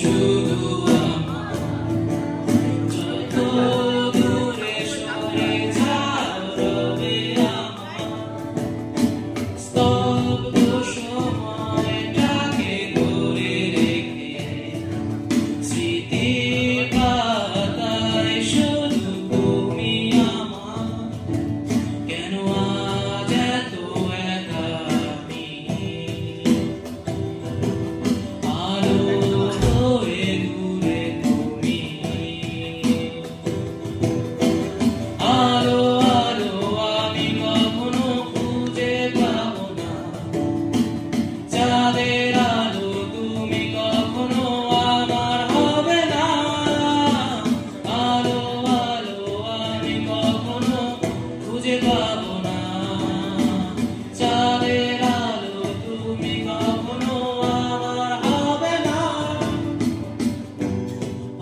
শুধু আমার যত দূরে সরে যাও রবে আমার স্তব্ধ সময়টাকে ধরে রেখে স্মৃতির পাতায় শুধু তুমি আমার কেন আজ এত একা আমি আলো হয়ে ঘুরে তুমি আলো আলো আমি কখনো খুঁজে পাবো না চাঁদের আলো তুমি কখনো আমার হবে না আলো আলো আমি কখনো খুঁজে পাবো না চাঁদের আলো তুমি কখনো আমার হবে না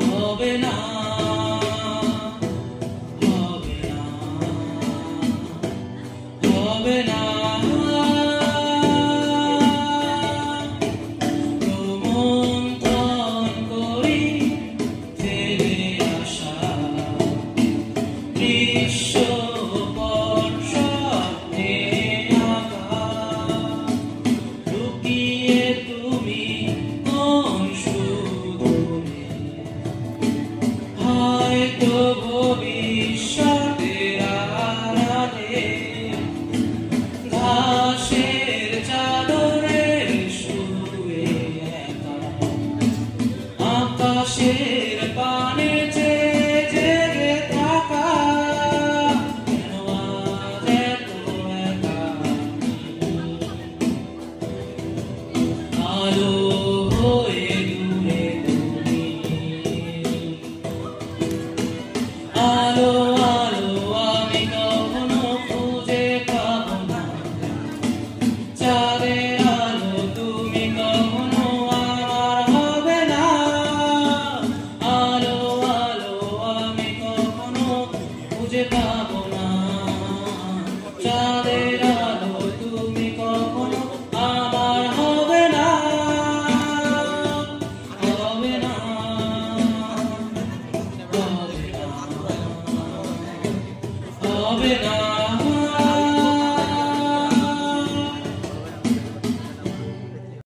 হবে না হবে না রোমন্থন করি ফেলে আসা দৃশ্য স্বপ্নে আঁকা লুকিয়ে তুমি কোন সুদূরে হয়তো ভবিষ্যতের আড়ালে ঘাসের চাদরে শুয়ে একা আকাশে